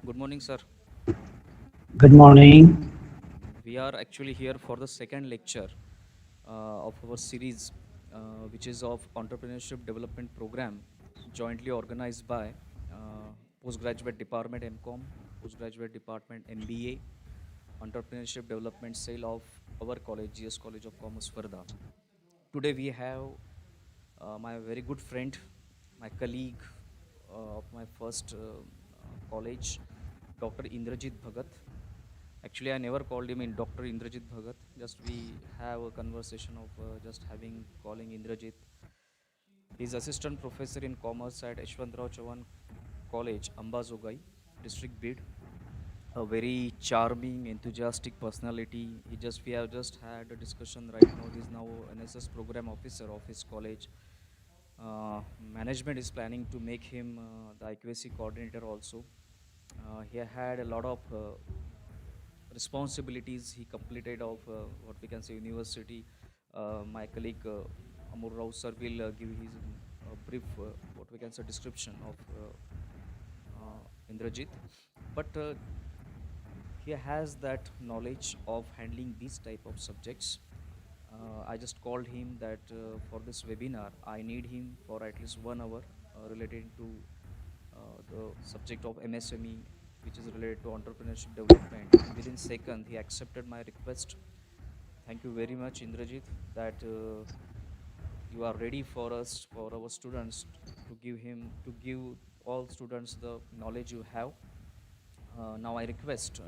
Good morning, sir. Good morning. We are actually here for the second lecture of our series, which is of Entrepreneurship Development Program, jointly organized by Postgraduate Department MCOM, Postgraduate Department MBA, Entrepreneurship Development Cell of our college, GS College of Commerce, Varda. Today we have my very good friend, my colleague of my first college, Dr. Indrajit Bhagat. Actually, I never called him in Dr. Indrajit Bhagat. Just we have a conversation of just having calling Indrajit. He's assistant professor in commerce at Yashwantrao Chavan College, Ambazogai, district Bid. A very charming, enthusiastic personality. We have just had a discussion right now. He's now NSS program officer of his college. Management is planning to make him the IQAC coordinator also. He had a lot of responsibilities he completed of what we can say university. My colleague Amur Rao sir will give his brief what we can say description of Indrajit, but he has that knowledge of handling these type of subjects. I just called him that for this webinar I need him for at least 1 hour related to the subject of MSME, which is related to entrepreneurship development. And within second, he accepted my request. Thank you very much, Indrajit, that you are ready for us, for our students, to give all students the knowledge you have. Now I request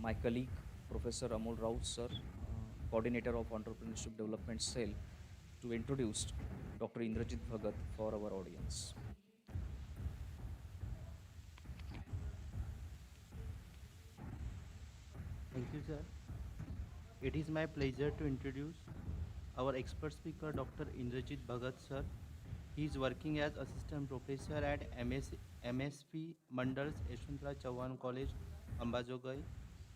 my colleague, Professor Amol Rao, sir, coordinator of Entrepreneurship Development Cell, to introduce Dr. Indrajit Bhagat for our audience. Thank you, sir. It is my pleasure to introduce our expert speaker, Dr. Indrajit Bhagat, sir. He is working as assistant professor at MSP Mandals Yashwantrao Chavan College, Ambazogai.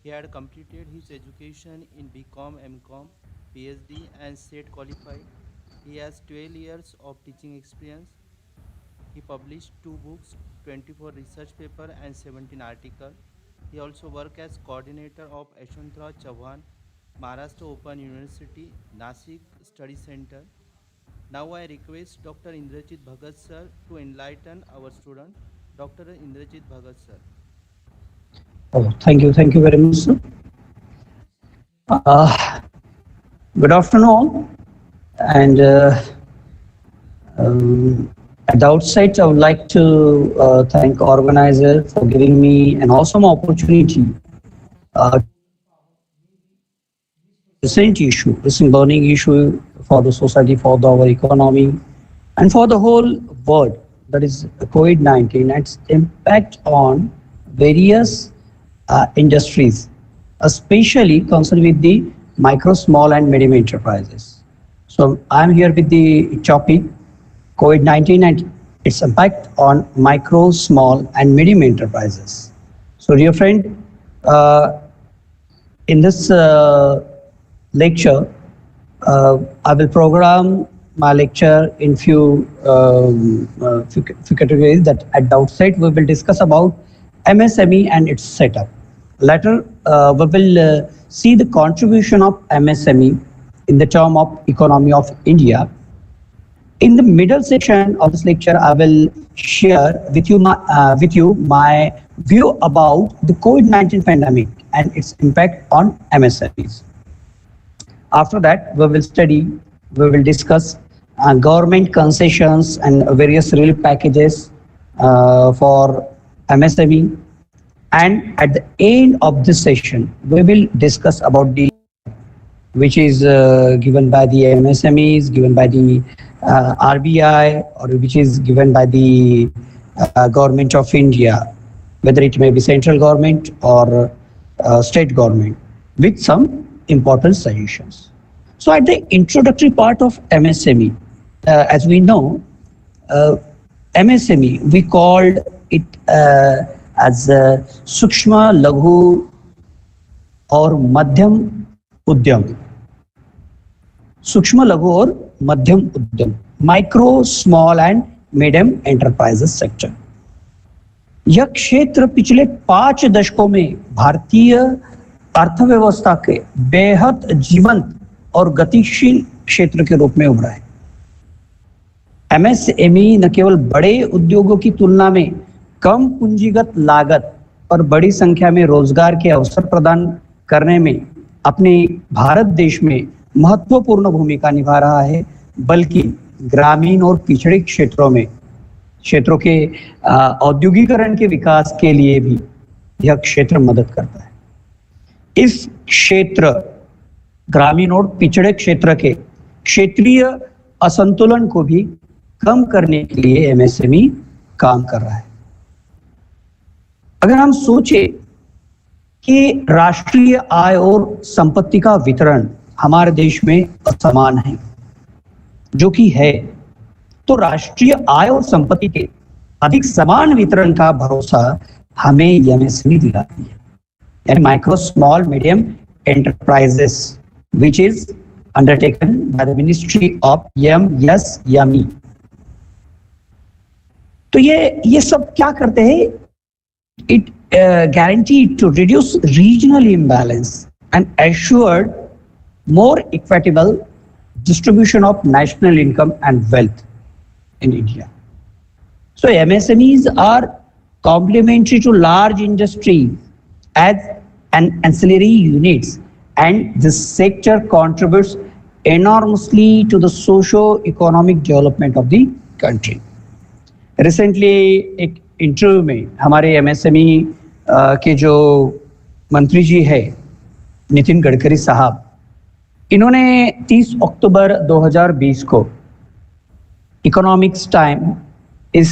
He had completed his education in BCom, MCom, PhD, and state qualified. He has 12 years of teaching experience. He published 2 books, 24 research papers, and 17 articles. He also worked as coordinator of Yashwantrao Chavan Maharashtra Open University, Nasik Study Center. Now I request Dr. Indrajit Bhagat sir to enlighten our student. Dr. Indrajit Bhagat sir. Oh, thank you very much, sir. Good afternoon, all. And at the outset, I would like to thank organizer for giving me an awesome opportunity to talk about the recent issue, recent burning issue for the society, for our economy, and for the whole world. That is COVID-19 and its impact on various industries, especially concerned with the micro, small, and medium enterprises. So I'm here with the topic COVID-19 and its impact on micro, small, and medium enterprises. So, dear friend, uh, in this lecture, I will program my lecture in few categories. That at the outset we will discuss about MSME and its setup. Later, we will see the contribution of MSME in the term of economy of India. In the middle section of this lecture, I will share with you my view about the COVID-19 pandemic and its impact on MSMEs. After that, we will discuss government concessions and various relief packages for MSME. And at the end of this session, we will discuss about the which is given by the MSMEs, given by the RBI, or which is given by the government of India, whether it may be central government or state government, with some important suggestions. So at the introductory part of MSME, as we know, uh, MSME, we called it as Sukshma Laghu और मध्यम उद्यम सूक्ष्म लघु और मध्यम उद्यम micro small and medium enterprises sector यह क्षेत्र पिछले 5 दशकों में भारतीय अर्थव्यवस्था के बेहद जीवंत और गतिशील क्षेत्र के रूप में उभरा है। एमएसएमई न केवल बड़े उद्योगों की तुलना में कम पूंजीगत लागत और बड़ी संख्या में रोजगार के अवसर प्रदान करने में अपने भारत देश में महत्वपूर्ण भूमिका निभा रहा है, बल्कि ग्रामीण और पिछड़े क्षेत्रों के औद्योगिकरण के विकास के लिए भी यह क्षेत्र मदद करता है। इस क्षेत्र ग्रामीण और पिछड़े क्षेत्र के क्षेत्रीय असंतुलन को भी कम करने के लिए एमएसएमई काम कर रहा है। अगर हम सोचे कि राष्ट्रीय आय और संपत्ति का वितरण हमारे देश में असमान है, जो कि है, तो राष्ट्रीय आय और संपत्ति के अधिक समान वितरण का भरोसा हमें एमएसएमई दिलाती है, यानी micro small medium enterprises, which is undertaken by the Ministry of MSME। तो ये सब क्या करते हैं? It guaranteed to reduce regional imbalance and assured more equitable distribution of national income and wealth in India. So MSMEs are complementary to large industry as an ancillary units, and this sector contributes enormously to the socio-economic development of the country. Recently एक interview में हमारे MSME के जो मंत्री जी है नितिन गडकरी साहब, इन्होंने 30 अक्टूबर 2020 को इकोनॉमिक्स टाइम इस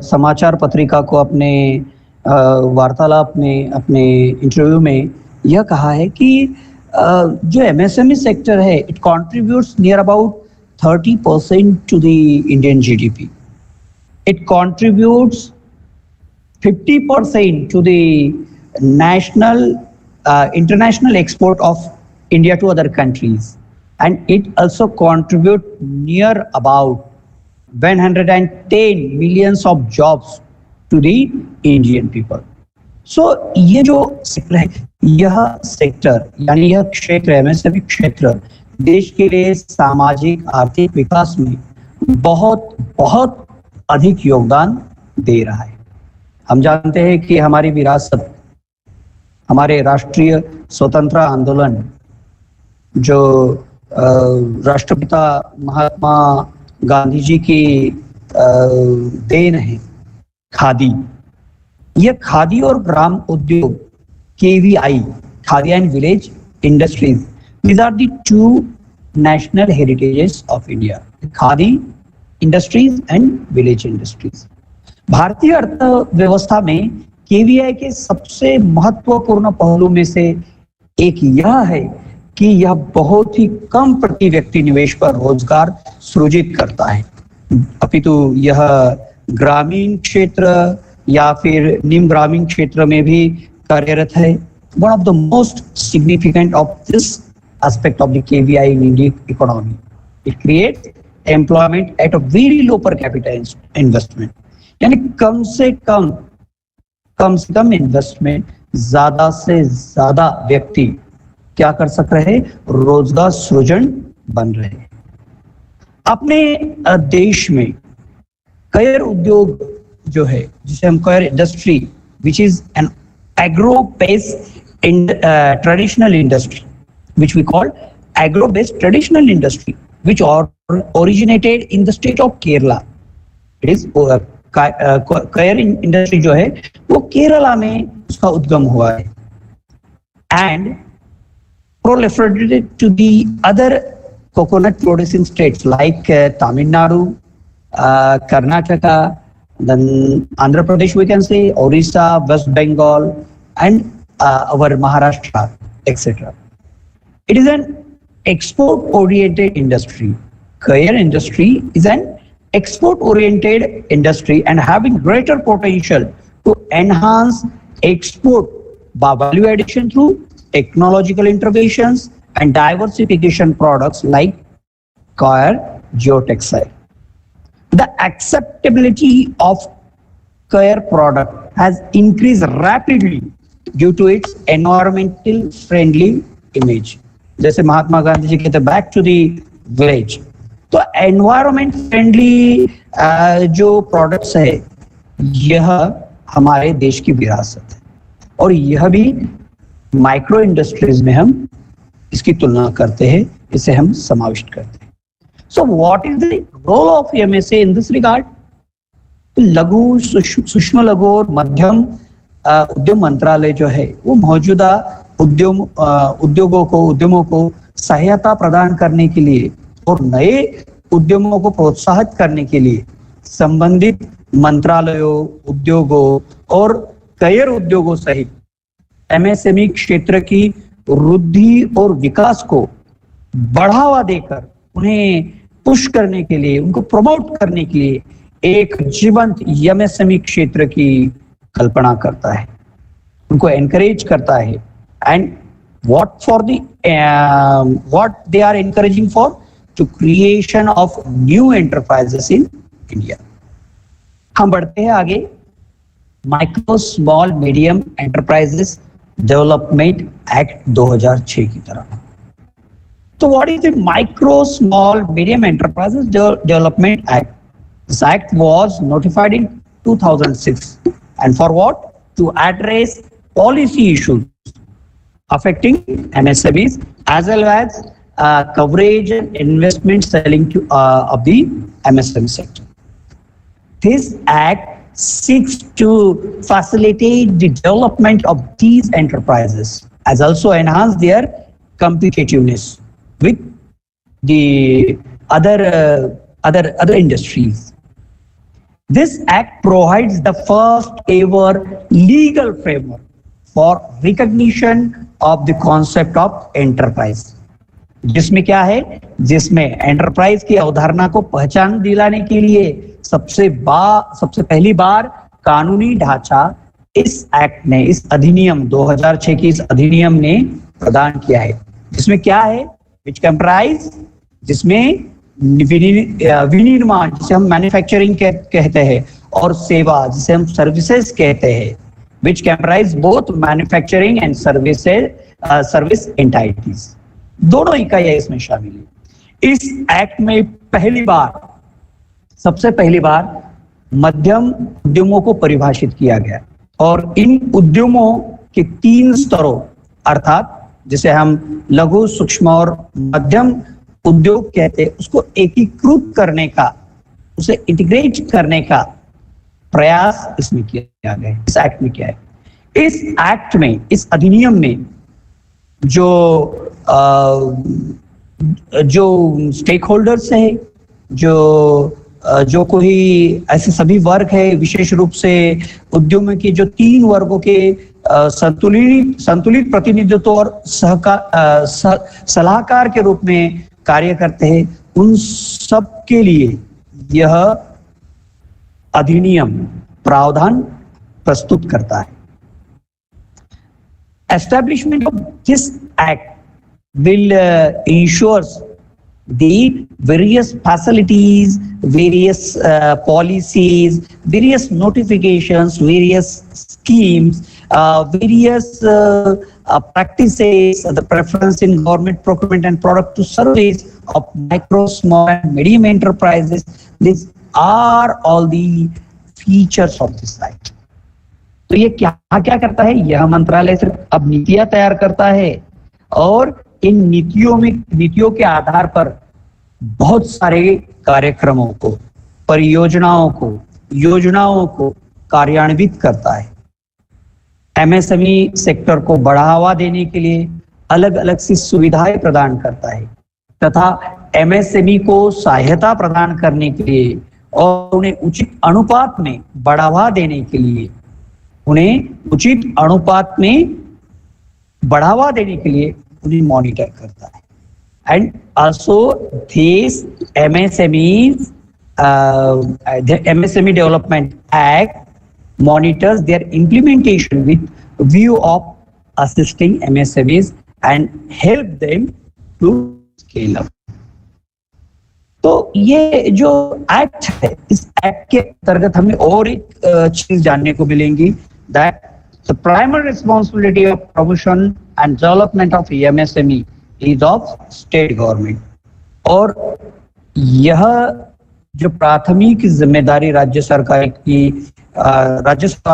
समाचार पत्रिका को अपने वार्तालाप में, अपने इंटरव्यू में यह कहा है कि जो एमएसएमई सेक्टर है, it contributes near about 30% to the Indian GDP. It contributes 50% to the international export of India to other countries, and it also contribute near about 110 millions of jobs to the Indian people. So ये जो sector है, यह sector यानी यह क्षेत्र, MSME क्षेत्र देश के लिए सामाजिक आर्थिक विकास में बहुत बहुत अधिक योगदान दे रहा है। हम जानते हैं कि हमारी विरासत, हमारे राष्ट्रीय स्वतंत्र आंदोलन, जो राष्ट्रपिता महात्मा गांधी जी की देन है, खादी, यह खादी और ग्राम उद्योग KVI, Khadi and village industries, these are the 2 national heritages of India, Khadi industries and village industries. भारतीय अर्थव्यवस्था में केवीआई के सबसे महत्वपूर्ण पहलू में से एक यह है कि यह बहुत ही कम प्रति व्यक्ति निवेश पर रोजगार सृजित करता है, अपितु यह ग्रामीण क्षेत्र या फिर निम्न ग्रामीण क्षेत्र में भी कार्यरत है। One of the most significant of this aspect of the KVI in Indian economy, it creates employment at a very low per capita investment, यानी कम से कम इन्वेस्टमेंट, ज्यादा से ज्यादा व्यक्ति क्या कर सक रहे, रोजगार सृजन बन रहे। अपने देश में कयर उद्योग जो है, जिसे हम coir industry, which is an agro based traditional industry, which we call agro based traditional industry, which originated in the state of Kerala. It is coir industry जो है वो केरला में उसका उद्गम हुआ है, and proliferated to the other coconut producing states like Tamil Nadu, Karnataka, then Andhra Pradesh, we can say Orissa, West Bengal, and our Maharashtra, etc. It is an export-oriented industry. Kyer industry is an export-oriented industry and having greater potential to enhance export by value addition through technological interventions and diversification products like coir geotextile. The acceptability of coir product has increased rapidly due to its environmental friendly image. जैसे महात्मा गांधी जी कहते back to the village, तो environment friendly जो products है यह हमारे देश की विरासत है, और यह भी माइक्रो इंडस्ट्रीज में हम इसकी तुलना करते हैं, इसे हम समाविष्ट करते हैं. So what is the role of MSME in this regard? लघु सूक्ष्म लघु और मध्यम उद्यम मंत्रालय जो है वो मौजूदा उद्यमों को सहायता प्रदान करने के लिए और नए उद्यमों को प्रोत्साहित करने के लिए संबंधित मंत्रालयों, उद्योगों और गैर उद्योगों सहित एमएसएमई क्षेत्र की वृद्धि और विकास को बढ़ावा देकर उन्हें पुश करने के लिए, उनको प्रमोट करने के लिए एक जीवंत एमएसएमई क्षेत्र की कल्पना करता है, उनको एनकरेज करता है. And what they are encouraging for? To creation of new enterprises in India. हम बढ़ते हैं आगे micro small medium enterprises development act 2006 की तरफ. तो what is the micro small medium enterprises development act? This act was notified in 2006, and for what? To address policy issues affecting MSMEs as well as coverage and investment selling to of the MSME sector. This act seeks to facilitate the development of these enterprises as also enhance their competitiveness with the other industries. This act provides the first ever legal framework for recognition of the concept of enterprise. जिसमें क्या है, जिसमें enterprise की अवधारणा को पहचान दिलाने के लिए सबसे पहली बार कानूनी ढांचा इस एक्ट ने, इस अधिनियम 2006 की इस अधिनियम ने प्रदान किया है. जिसमें क्या है, विच कंप्राइज, जिसमें विनिर्माण जिसे हम मैन्युफैक्चरिंग कहते हैं और सेवा जिसे हम सर्विसेज कहते हैं, which comprise both manufacturing and service entities, दोनों इकाइयां इसमें शामिल है. इस एक्ट में सबसे पहली बार मध्यम उद्यमों को परिभाषित किया गया और इन उद्यमों के 3 स्तरों अर्थात जिसे हम लघु सूक्ष्म और मध्यम उद्योग कहते हैं उसको एकीकृत करने का, उसे इंटीग्रेट करने का प्रयास इसमें किया गया है, इस एक्ट में किया है. इस एक्ट में, इस अधिनियम में जो स्टेक होल्डर्स है, जो कोई ऐसे सभी वर्ग है, विशेष रूप से उद्यम के जो 3 वर्गों के संतुलित प्रतिनिधित्व और सलाहकार के रूप में कार्य करते हैं, उन सब के लिए यह अधिनियम प्रावधान प्रस्तुत करता है. Establishment of this act will ensures the various facilities, various policies, various notifications, various schemes, various practices, the preference in government procurement and product to service of micro, small and medium enterprises. These are all the features of this act. तो ये क्या करता है, यह मंत्रालय सिर्फ अब नीतियां तैयार करता है और इन नीतियों के आधार पर बहुत सारे कार्यक्रमों को, परियोजनाओं को, योजनाओं को कार्यान्वित करता है. एमएसएमई सेक्टर को बढ़ावा देने के लिए अलग अलग सी सुविधाएं प्रदान करता है तथा एमएसएमई को सहायता प्रदान करने के लिए और उन्हें उचित अनुपात में बढ़ावा देने के लिए, उन्हें मॉनिटर करता है. And also this MSME Development Act monitors their implementation with view of assisting MSMEs and help them to scale up. तो ये जो एक्ट है, इस एक्ट के अंतर्गत हमें और एक चीज जानने को मिलेंगी, that the primary responsibility of promotion and development of MSME is of state government. और यह जो प्राथमिक जिम्मेदारी राज्य सरकार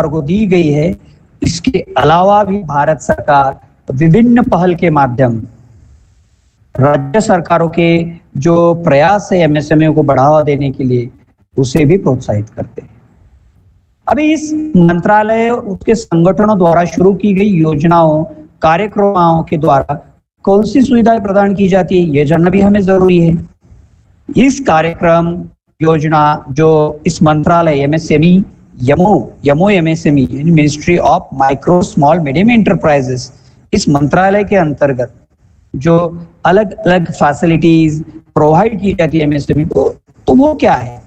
को दी गई है, इसके अलावा भी भारत सरकार विभिन्न पहल के माध्यम राज्य सरकारों के जो प्रयास है एमएसएमई को बढ़ावा देने के लिए, उसे भी प्रोत्साहित करते हैं। अभी इस मंत्रालय और उसके संगठनों द्वारा शुरू की गई योजनाओं, कार्यक्रमों के द्वारा कौन सी सुविधाएं प्रदान की जाती है, यह जानना भी हमें जरूरी है। इस कार्यक्रम योजना जो इस मंत्रालय एमएसएमई यमो MSME ministry of micro small medium enterprises, इस मंत्रालय के अंतर्गत जो अलग अलग फैसिलिटीज प्रोवाइड की जाती है एमएसएमई को, तो वो क्या है?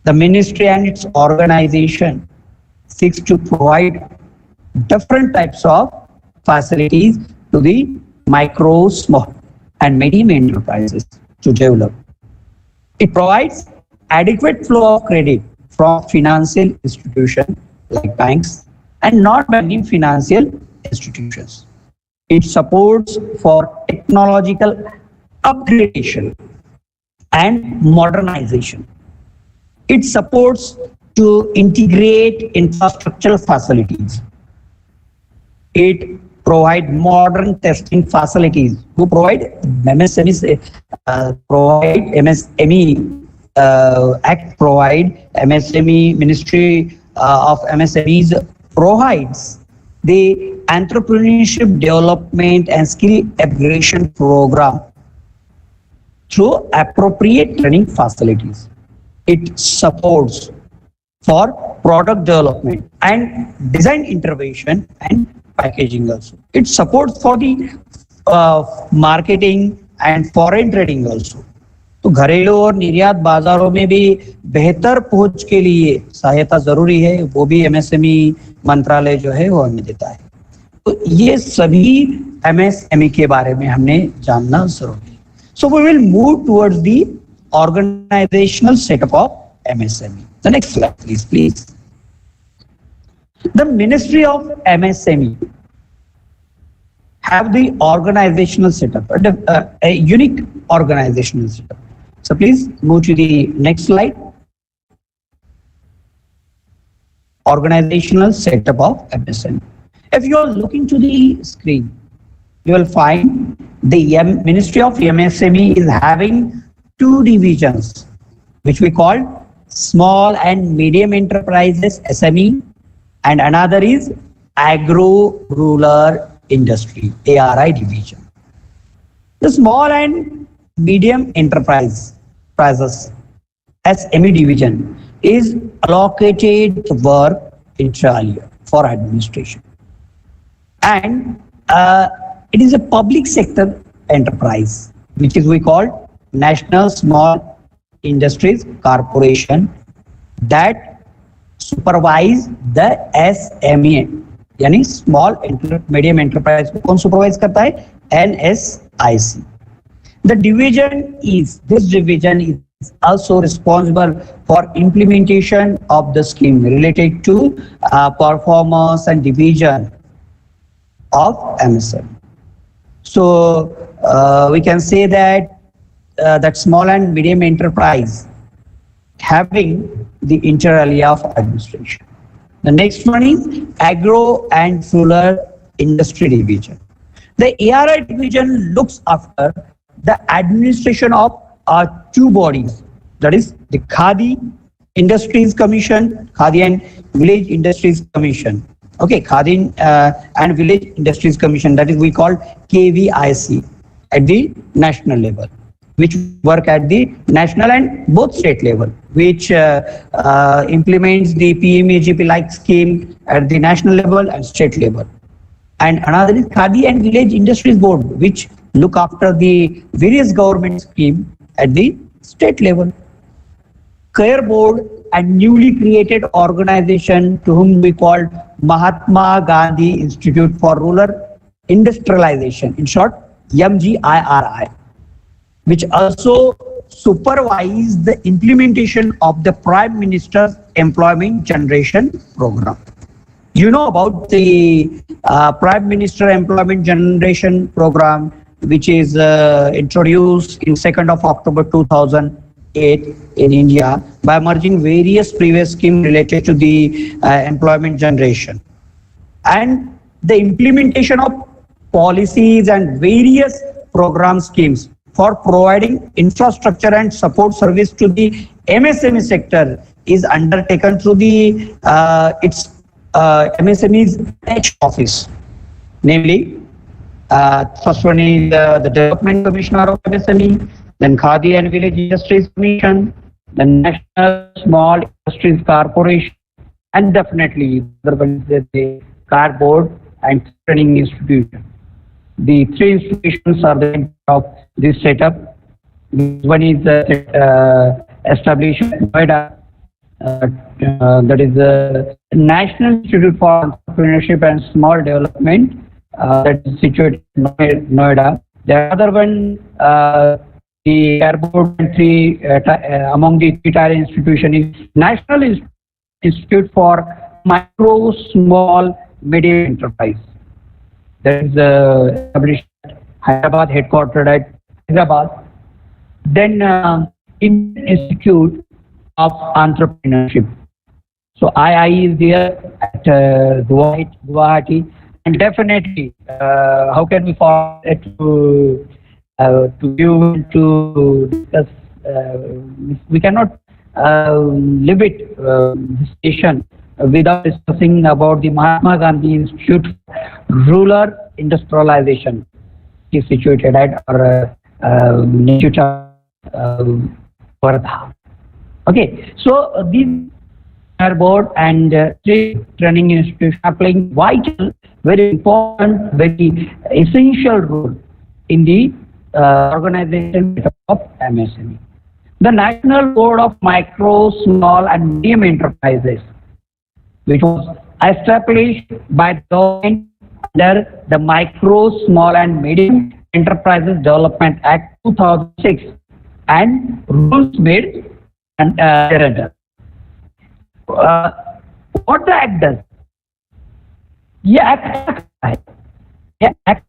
The ministry and its organisation seeks to provide different types of facilities to the micro, small and medium enterprises to develop. It provides adequate flow of credit from financial institutions like banks and non-banking financial institutions. It supports for technological upgradation and modernization. It supports to integrate infrastructural facilities. It provide modern testing facilities. Who provide MSME? Provide MSME Act. Provide MSME Ministry of MSMEs provides the entrepreneurship development and skill upgradation program through appropriate training facilities. It supports for product development and design intervention and packaging also. It supports for the marketing and foreign trading also. तो घरेलू और निर्यात बाजारों में भी बेहतर पहुंच के लिए सहायता जरूरी है, वो भी एमएसएमई मंत्रालय जो है वो हमें देता है। तो ये सभी एमएसएमई के बारे में हमने जानना जरूरी है। So we will move towards the organisational setup of MSME. The next slide, please. The Ministry of MSME have the organizational setup, a unique organizational setup. So please move to the next slide. Organizational setup of MSME. If you are looking to the screen, you will find the Ministry of MSME is having two divisions, which we call Small and Medium Enterprises SME, and another is Agro-Rural Industry ARI division. The Small and Medium Enterprises SME division is allocated work entirely for administration, and it is a public sector enterprise, which is we call National Small Industries Corporation, that supervise the SME, यानी small medium enterprise को कौन supervise करता है? NSIC. The division is, this division is also responsible for implementation of the scheme related to performance and division of MSME. So we can say that that small and medium enterprise having the inter alia of administration. The next one is Agro and Rural Industry Division. The ARI division looks after the administration of two bodies, that is the Khadi Industries Commission, Khadi and Village Industries Commission. Okay, Khadi and Village Industries Commission, that is we call KVIC at the national level, which work at the national and both state level, which implements the PMAGP like scheme at the national level and state level. And another is Khadi and Village Industries Board, which look after the various government scheme at the state level. CARE Board and newly created organization to whom we call Mahatma Gandhi Institute for Rural Industrialization, in short MGIRI, which also supervise the implementation of the Prime Minister's Employment Generation Program. You know about the Prime Minister Employment Generation Program, which is introduced in 2nd of October 2008 in India by merging various previous schemes related to the employment generation. And the implementation of policies and various program schemes for providing infrastructure and support service to the MSME sector is undertaken through the its MSME's H office. Namely, first one is the Development Commissioner of MSME, then Khadi and Village Industries Commission, the National Small Industries Corporation, and definitely the Card Board and Training Institution. The three institutions are the end of this setup. One is established in Noida, that is the National Institute for Entrepreneurship and Small Development, that is situated in Noida. The other one, the airport and three among the three-tier institution is National Institute for Micro, Small, Medium Enterprise. That is established at Hyderabad, headquartered at Hyderabad. Then Indian Institute of Entrepreneurship. So II is there at Guwahati, and definitely, how can we forget to discuss? We cannot leave it this session without discussing about the Mahatma Gandhi Institute for Rural Industrialization, is situated at our Institute of Wardha. Okay, so these are board and training institutions are playing vital, very important, very essential role in the organization of MSME. The National Board of Micro, Small and Medium Enterprises, which was established by the government under the Micro, Small and Medium Enterprises Development Act 2006 and rules made and thereafter. What the act does? ये act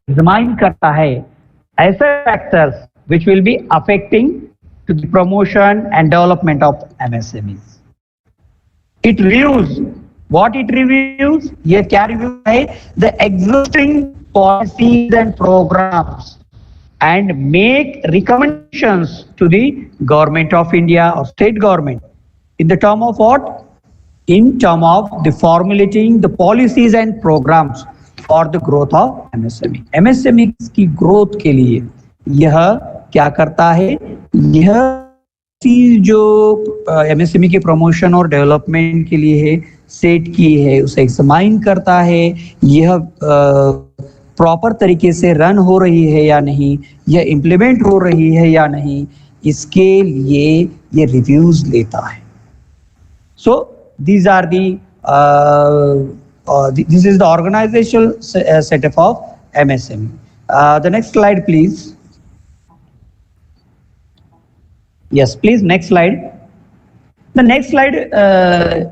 examine करता है ऐसे factors which will be affecting to the promotion and development of MSMEs. It reviews. What it reviews? ये क्या review है? The existing policies and programs and make recommendations to the government of India or state government in the term of what? In term of the formulating the policies and programs for the growth of MSME. MSME की growth के लिए यह क्या करता है? यह जो MSME के प्रमोशन और डेवलपमेंट के लिए है सेट की है, उसे एग्जामाइन करता है, यह प्रॉपर तरीके से रन हो रही है या नहीं, यह इम्प्लीमेंट हो रही है या नहीं, इसके लिए ये रिव्यूज लेता है. So these are the this is the organizational setup of MSME. The next slide, please. Yes, please. Next slide. The next slide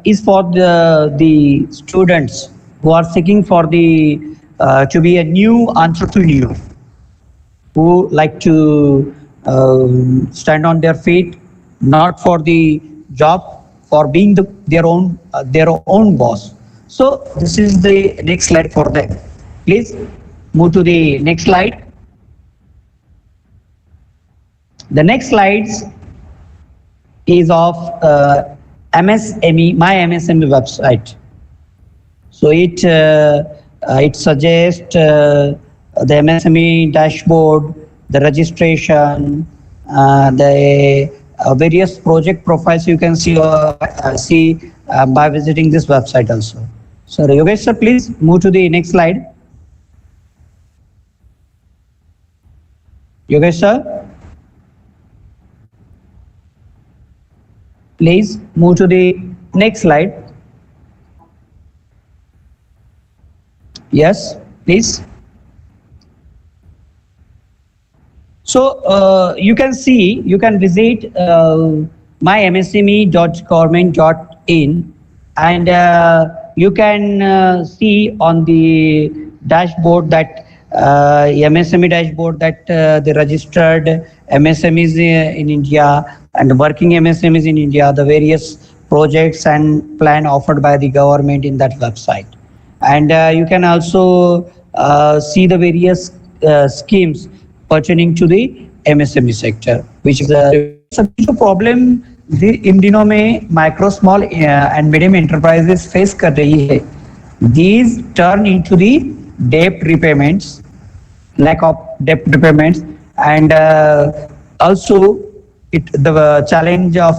is for the students who are seeking for the to be a new entrepreneur, who like to stand on their feet, not for the job, for being their own boss. So this is the next slide for them. Please move to the next slide. The next slides is of MSME, my MSME website. So it suggests the MSME dashboard, the registration, the various project profiles you can see by visiting this website also. So Yogesh sir, please move to the next slide. Yogesh sir, please move to the next slide. Yes, please. So you can see, you can visit mymsme.government.in, and you can see on the dashboard that MSME dashboard that the registered MSMEs in India and working MSMEs in India, the various projects and plan offered by the government in that website. And you can also see the various schemes pertaining to the MSME sector, which is सबकी जो problem in दिनों में micro small and medium enterprises face कर रही है, these turn into the debt repayments, lack of debt repayments, and also the challenge of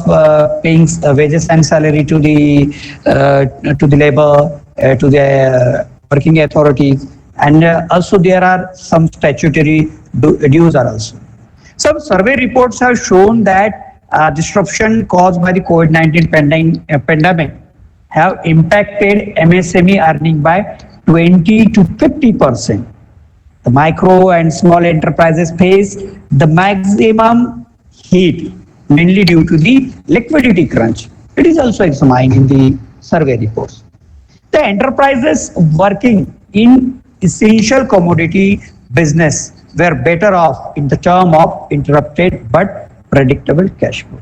paying wages and salary to the labor, to the working authorities, and also there are some statutory dues are also. Some survey reports have shown that disruption caused by the COVID-19 pandemic have impacted MSME earning by 20 to 50%. The micro and small enterprises face the maximum heat, mainly due to the liquidity crunch. It is also examined in the survey reports. The enterprises working in essential commodity business were better off in the term of interrupted but predictable cash flow.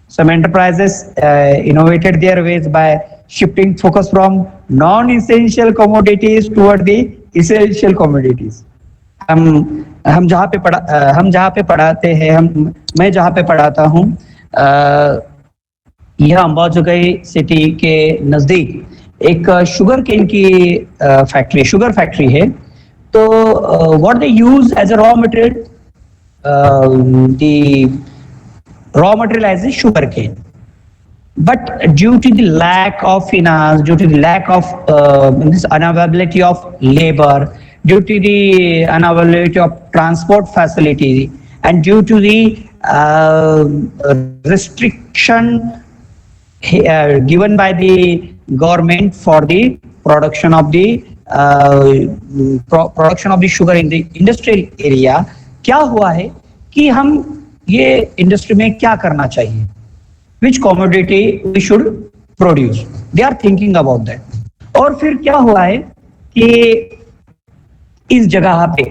Some enterprises innovated their ways by shifting focus from non-essential commodities toward the essential commodities. हम जहाँ पे पढ़ाते हैं, मैं जहाँ पे पढ़ाता हूँ, यह अंबाजोगाई सिटी के नजदीक एक शुगर केन की फैक्ट्री, शुगर फैक्ट्री है. तो what they use as a raw material, the raw material as a sugar cane. But due to the lack of finance, due to the lack of this unavailability of labor, due to the unavailability of transport facility, and due to the restriction given by the government for the production of the sugar in the industrial area, क्या हुआ है कि हम ये industry में क्या करना चाहिए, which commodity we should produce, they are thinking about that. और फिर क्या हुआ है कि इस जगह पे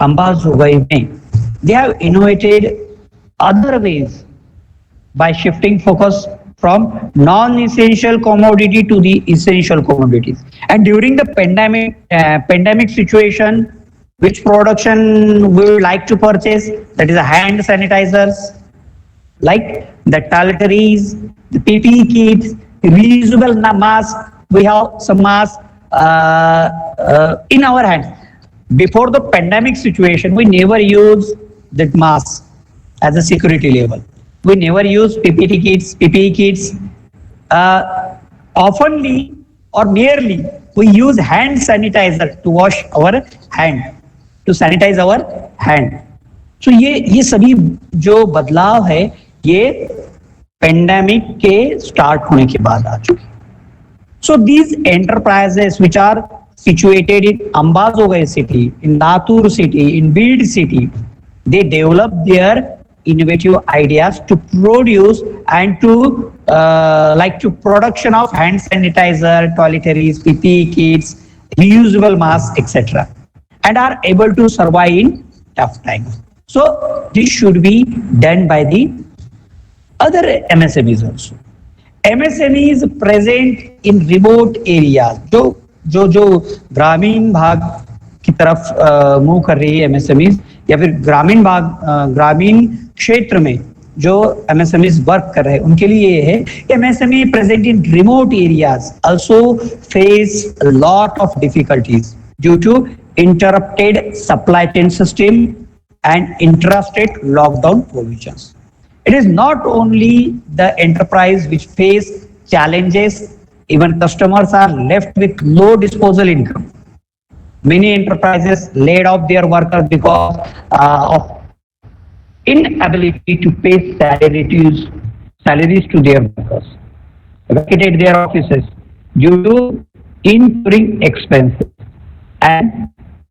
अंबाजोगाई में they have innovated other ways by shifting focus from non-essential commodity to the essential commodities. And during the pandemic situation, which production we would like to purchase, that is a hand sanitizers, like the toiletries, the PPE kits, reusable mask. We have some masks in our hands. Before the pandemic situation, we never used that mask as a security level. We never use PPE kits. Oftenly or merely, we use hand sanitizer to wash our hand, to sanitize our hand. So ये सभी जो बदलाव है, ये pandemic के start होने के बाद आ चुके. So these enterprises which are situated in Ambazogai city, in Latur city, in Bid city, they develop their innovative ideas to produce and to production of hand sanitizer, toiletries, PPE kits, reusable masks, etc., and are able to survive in tough times. So this should be done by the other MSMEs also. MSMEs present in remote areas, जो ग्रामीण भाग की तरफ move कर रही है MSMEs, या फिर ग्रामीण क्षेत्र में जो MSMEs वर्क कर रहे हैं, उनके लिए ये है MSME present in remote areas also face a lot of difficulties due to interrupted supply chain system and intrastate lockdown provisions. It is not only the enterprise which face challenges, even customers are left with low disposable income. Many enterprises laid off their workers because of inability to pay salaries to their workers, vacated their offices due to incurring expenses, and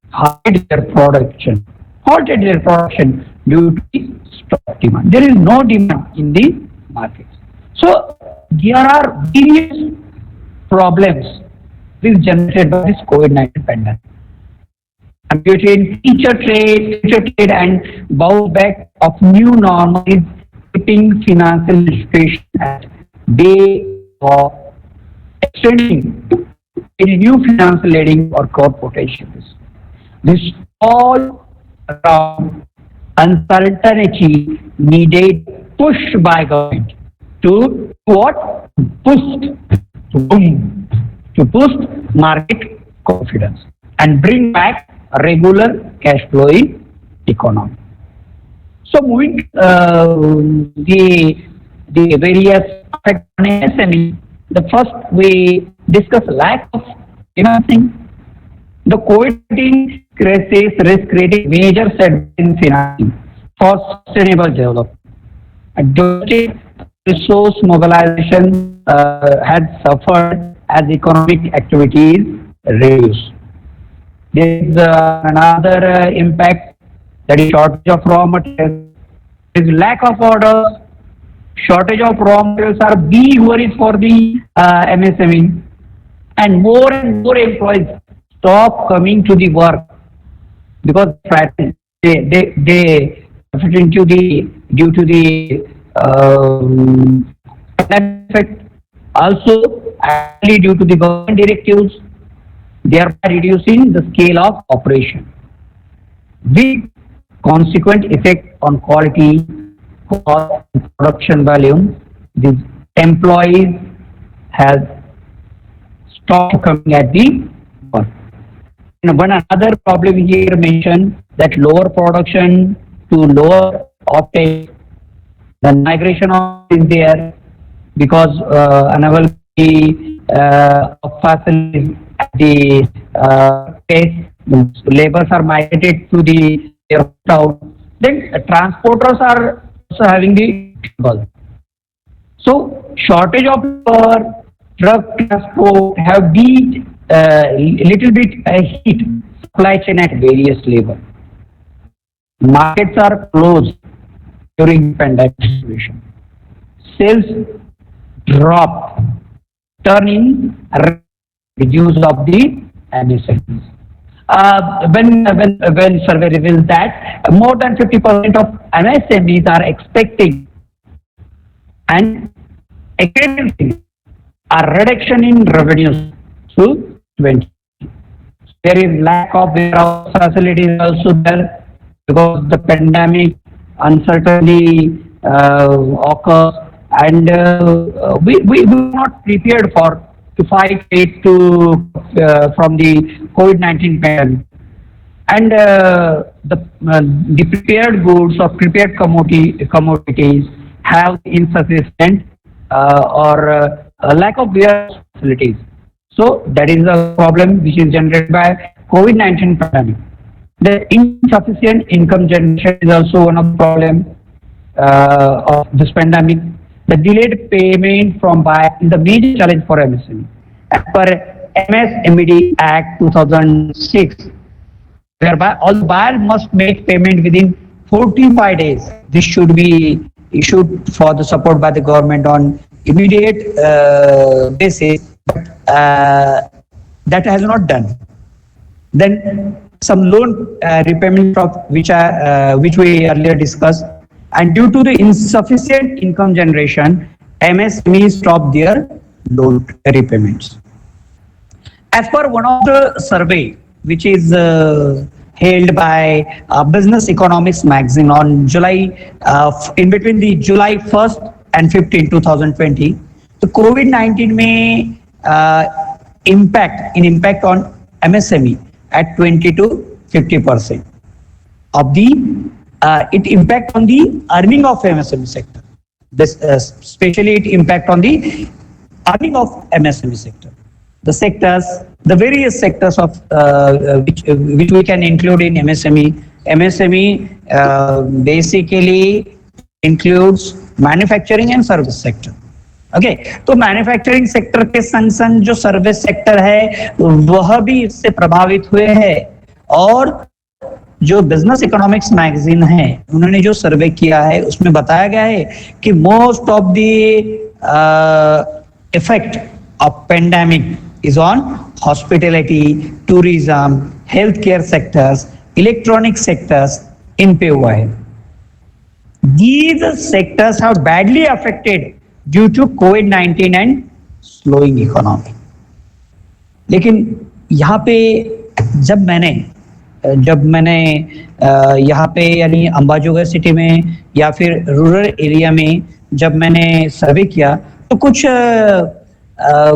hide their production halted their production due to the stock demand. There is no demand in the market. So there are various problems which generated by this COVID-19 pandemic. And between future trade and bounce back of new normal is keeping financial institutions at bay of extending any new financial lending or core potentials. This all around uncertainty needed push by government to what? Boost, to boost market confidence and bring back a regular cash flow in economy. So moving the various effects on SME, the first we discuss lack of financing. The COVID-19 crisis risk created major setbacks in financing for sustainable development. Domestic resource mobilization had suffered as economic activities reduced. There is another impact, that is shortage of raw materials. There is lack of orders. Shortage of raw materials are big worries for the MSME, and more employees stop coming to the work because they fit into the due to the effect. Also, actually due to the government directives, thereby reducing the scale of operation. Big consequent effect on quality, cost, and production volume. These employees have stopped coming at the work. And one another problem here mentioned that lower production to lower offtake, the migration is there because unavailability of facilities at the pace, laborers are migrated to the town. Then transporters are also having the trouble. So shortage of truck transport have beat little bit hit supply chain at various levels. Markets are closed during pandemic situation. Sales dropped, turning reduce of the MSMEs. When survey reveals that more than 50% of MSMEs are expecting and experiencing a reduction in revenues to 20. There is lack of warehouse facilities also there because the pandemic uncertainty occurs, and we were not prepared to fight it from the COVID-19 pandemic. And the prepared goods or prepared commodities have insufficient or lack of warehouse facilities. So that is a problem which is generated by COVID-19 pandemic. The insufficient income generation is also one of the problems of this pandemic. The delayed payment from buyer is the major challenge for MSME. As per MSMED Act 2006, whereby all buyers must make payment within 45 days. This should be issued for the support by the government on immediate basis. That has not done. Then some loan repayment of which we earlier discussed, and due to the insufficient income generation, MSMEs stop their loan repayments. As per one of the survey which is held by Business Economics magazine on July, in between the July 1st and 15, 2020, the COVID-19 may impact on MSME at 20 to 50% of the it impact on the earning of MSME sector. This especially it impact on the earning of MSME sector. The sectors, the various sectors of which we can include in MSME. MSME basically includes manufacturing and service sector. Okay तो manufacturing sector के संग संग जो service sector है वह भी इससे प्रभावित हुए हैं, और जो बिजनेस इकोनॉमिक्स मैगजीन है उन्होंने जो सर्वे किया है उसमें बताया गया है कि most of the effect of pandemic is on hospitality, tourism, healthcare sectors, electronic sectors in POI. These sectors have badly affected due to COVID-19 and slowing economy. लेकिन यहाँ पे जब मैंने यहाँ पे यानी अंबाजोगाई सिटी में या फिर रूरल एरिया में जब मैंने सर्वे किया तो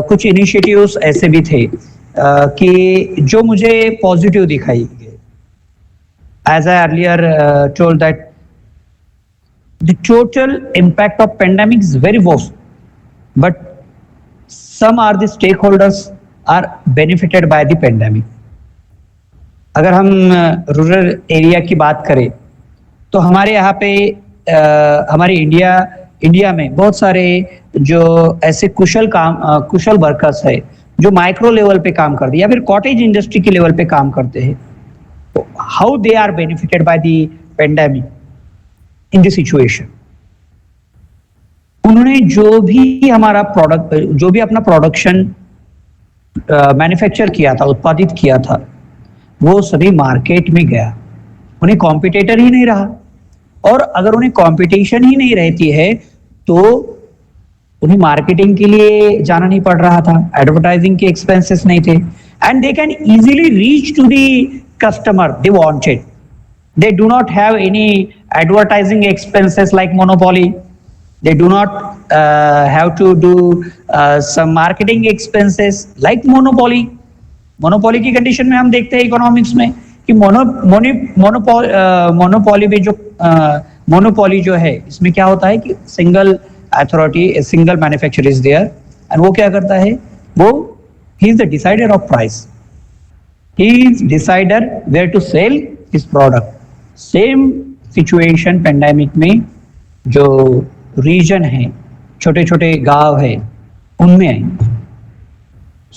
कुछ इनिशिएटिव्स ऐसे भी थे कि जो मुझे पॉजिटिव दिखाई गए. As I earlier told that the total impact of pandemic is very vast, but some are the stakeholders are benefited by the pandemic. अगर हम रूरल एरिया की बात करें तो हमारे यहाँ पे हमारे इंडिया में बहुत सारे जो ऐसे कुशल वर्कर्स है जो माइक्रो लेवल पे काम करते हैं या फिर कॉटेज इंडस्ट्री के लेवल पे काम करते हैं. तो how they are benefited by the pandemic in this situation. उन्होंने जो भी अपना प्रोडक्शन मैन्युफैक्चर किया था, उत्पादित किया था, वो सभी मार्केट में गया. उन्हें कॉम्पिटिटर ही नहीं रहा. और अगर उन्हें कंपटीशन ही नहीं रहती है तो उन्हें मार्केटिंग के लिए जाना नहीं पड़ रहा था, एडवर्टाइजिंग के एक्सपेंसेस नहीं थे, and they can easily reach to the customer they wanted. They do not have any advertising expenses like monopoly. They do not have to do some marketing expenses like monopoly. Monopoly की condition में हम देखते हैं economics में कि monopoly जो है इसमें क्या होता है कि single authority, single manufacturer is there, and वो क्या करता है, वो ही is the decider of price. He is decider where to sell his product. Same situation pandemic में जो रीजन है, छोटे छोटे गांव है, उनमें आई.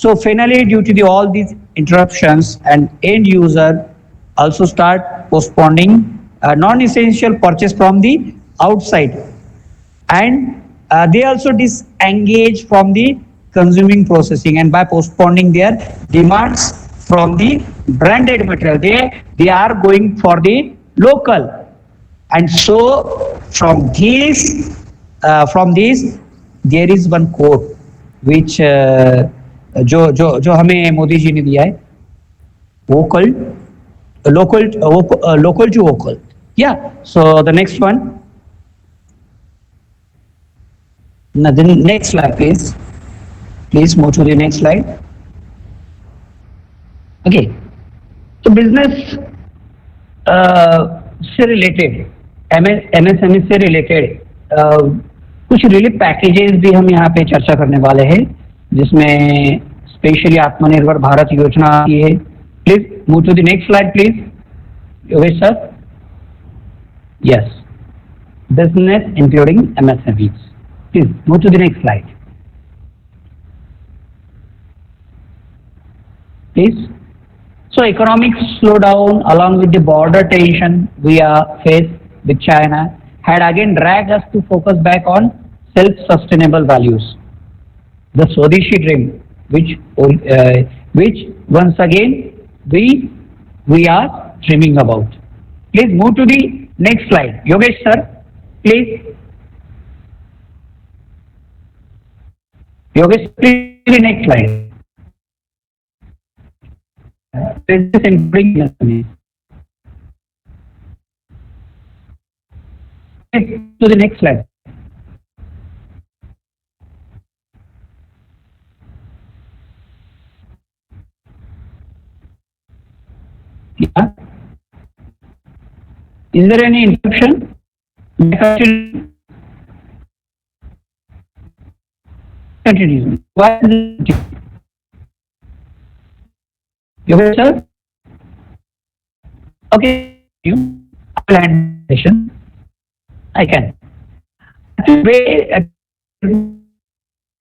So finally, due to all these interruptions, and end user also start postponing non-essential purchase from the outside, and they also disengage from the consuming processing, and by postponing their demands from the branded material, they are going for the local. And so from this there is one quote which जो हमें मोदी जी ने दिया है, local to vocal. Yeah, so the next one, the next slide please move to the next slide. Okay, so business से related, MSME से related कुछ relief packages भी हम यहाँ पे चर्चा करने वाले हैं, जिसमें स्पेशली आत्मनिर्भर भारत योजना की है. Please move to the next slide please, Yogesh sir. Yes, business including MSMEs. Please move to the next slide please. So economic slowdown along with the border tension we are faced with China had again dragged us to focus back on self-sustainable values. The Swadeshi dream, which once again we are dreaming about. Please move to the next slide. Yogesh sir, please. Yogesh, please the next slide. Business including MSMEs. To the next slide. Yeah. Is there any interruption? Continue. Why is it? Yogesh sir? Okay, you plan session. I can.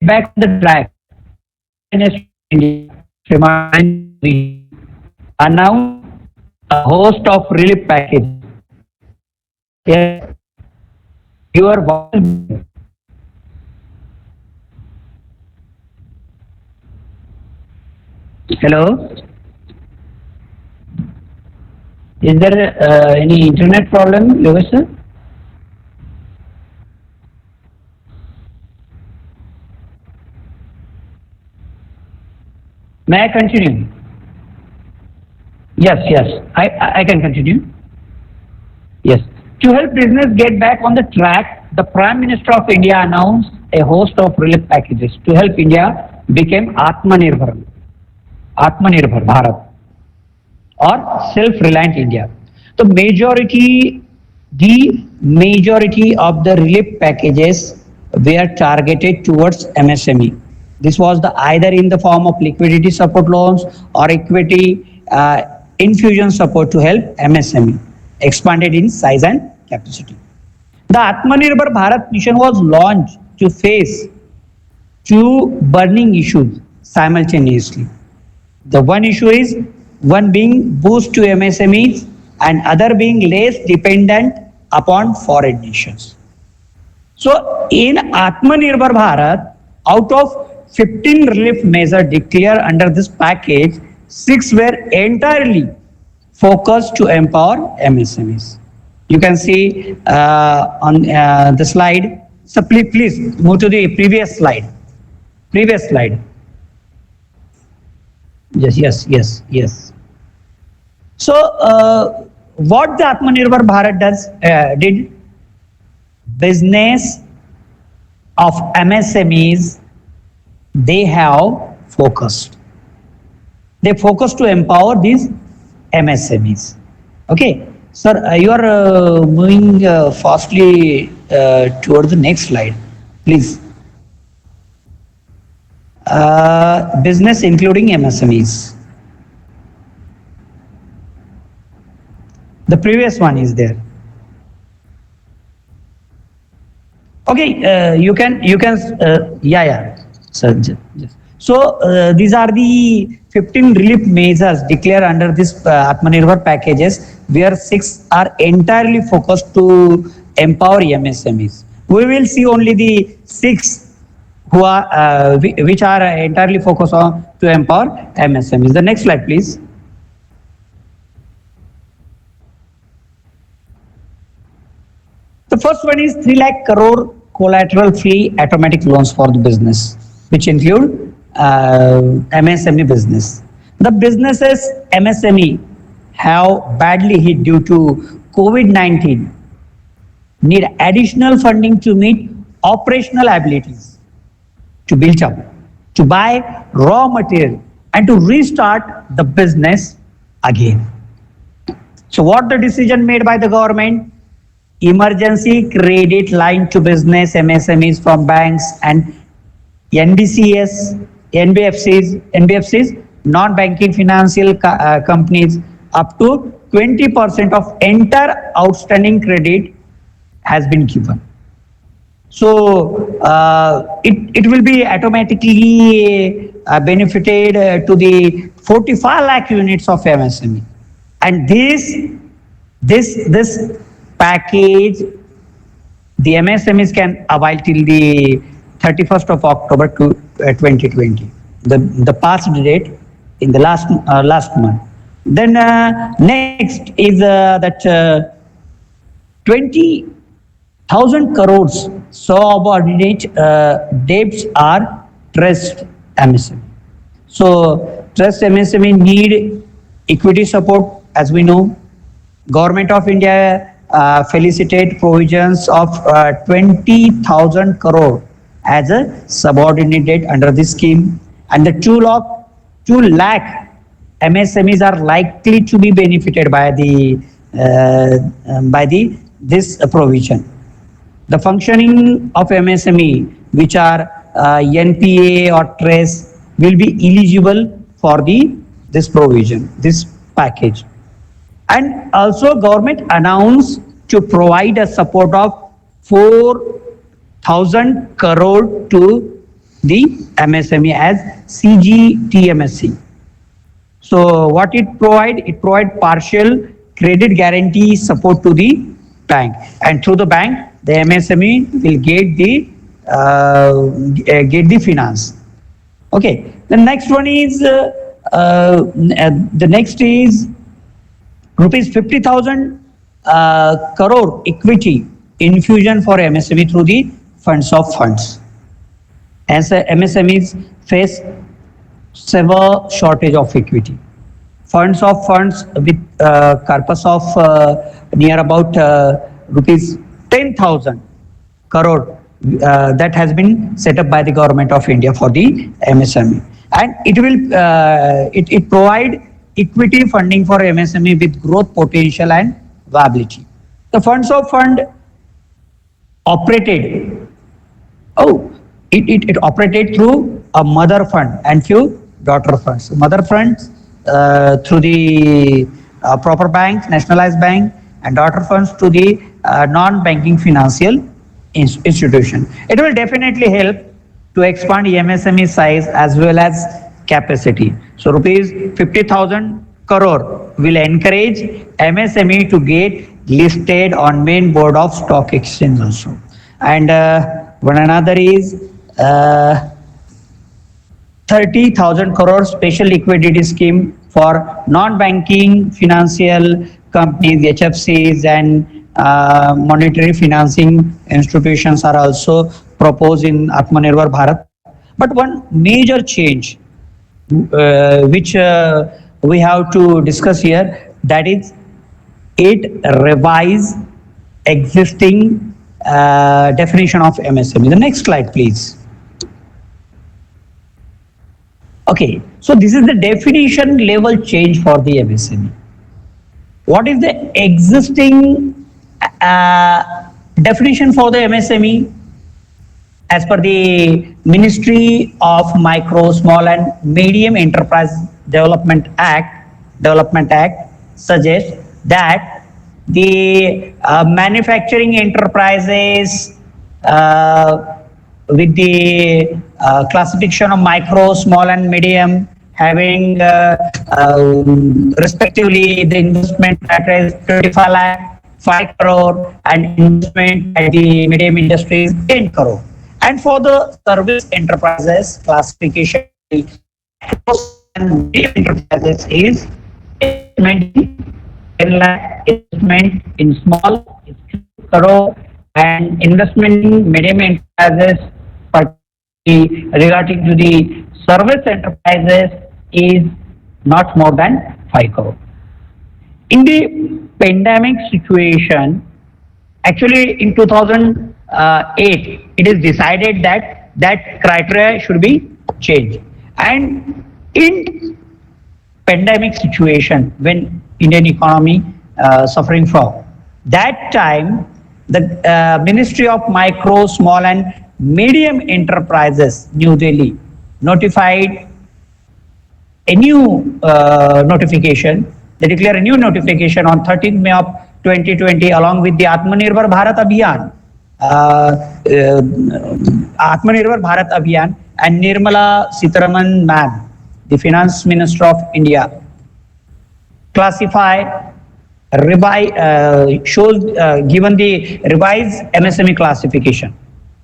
Back on the track. Remind me. And now a host of relief packages. Yes, your voice. Hello, is there any internet problem, Yogesh sir? May I continue? Yes, yes, I can continue. Yes. To help business get back on the track, the Prime Minister of India announced a host of relief packages to help India become Atmanirbhar Bharat, or self-reliant India. The majority of the relief packages were targeted towards MSME. This was the either in the form of liquidity support loans or equity infusion support to help MSME expanded in size and capacity. The Atmanirbhar Bharat mission was launched to face two burning issues simultaneously. The one issue is one being boost to MSMEs and other being less dependent upon foreign nations. So in Atmanirbhar Bharat, out of 15 relief measures declared under this package, 6 were entirely focused to empower MSMEs. You can see on the slide. So please move to the previous slide. Previous slide. Yes, yes, yes, yes. So, what the Atmanirbhar Bharat did, business of MSMEs, they have focused. They focus to empower these MSMEs. Okay, sir, you are moving fastly towards the next slide, please. Business including MSMEs. The previous one is there. Okay, yeah. Sir, yes. So these are the 15 relief measures declared under this Atmanirbhar packages, where 6 are entirely focused to empower MSMEs. We will see only the 6 who are which are entirely focused on to empower MSMEs. The next slide, please. The first one is 3 lakh crore collateral free automatic loans for the business, which include MSME business. The businesses MSME have badly hit due to COVID-19 need additional funding to meet operational abilities, to build up, to buy raw material, and to restart the business again. So what the decision made by the government? Emergency credit line to business MSMEs from banks and NBCS, NBFCs, non-banking financial companies, up to 20% of entire outstanding credit has been given. So it will be automatically benefited to the 45 lakh units of MSME, and this package the MSMEs can avail till the 31st of October 2020, the past date in the last month. Then next is that 20,000 crores subordinate debts are trust MSME. So trust MSME need equity support, as we know. Government of India felicitate provisions of 20,000 crore as a subordinate debt under this scheme, and the 2 lakh MSMEs are likely to be benefited by this provision. The functioning of MSME, which are NPA or TRES, will be eligible for this provision, this package. And also government announced to provide a support of 4,000 crore to the MSME as CGTMSE. So what it provide? It provide partial credit guarantee support to the bank, and through the bank, the MSME will get the finance. Okay. The next one is the next is rupees 50,000 crore equity infusion for MSME through the funds of funds. As MSMEs face severe shortage of equity. Funds of funds with corpus of near about rupees 10,000 crore that has been set up by the government of India for the MSME, and it will it provide equity funding for MSME with growth potential and viability. The funds of fund operated. Oh, it operated through a mother fund and few daughter funds. Mother funds through the proper bank, nationalized bank, and daughter funds to the non-banking financial institution. It will definitely help to expand MSME size as well as capacity. So rupees 50,000 crore will encourage MSME to get listed on main board of stock exchange also. And one another is 30,000 crore special liquidity scheme for non-banking financial companies, HFCs, and monetary financing institutions are also proposed in Atmanirbhar Bharat. But one major change which we have to discuss here, that is it revise existing definition of MSME. The next slide, please. Okay, so this is the definition level change for the MSME. What is the existing definition for the MSME? As per the Ministry of Micro, Small and Medium Enterprise Development Act suggests that the manufacturing enterprises with the classification of micro, small and medium, having respectively the investment that is 25 lakh, 5 crore, and investment at the medium industries 10 crore. And for the service enterprises classification, and medium enterprises is investment in 10 lakh, investment in small is 2 crore, and investment in medium enterprises regarding to the service enterprises is not more than 5 crore. In the pandemic situation, actually in 2008, it is decided that that criteria should be changed. And in pandemic situation, when Indian economy suffering from, that time the Ministry of Micro, Small and Medium Enterprises, New Delhi, notified a new notification. They declare a new notification on 13th May of 2020 along with the Atmanirbhar Bharat Abhiyan, Atmanirbhar Bharat Abhiyan, and Nirmala Sitharaman ma'am, the Finance Minister of India, classify, revise, shows given the revised MSME classification.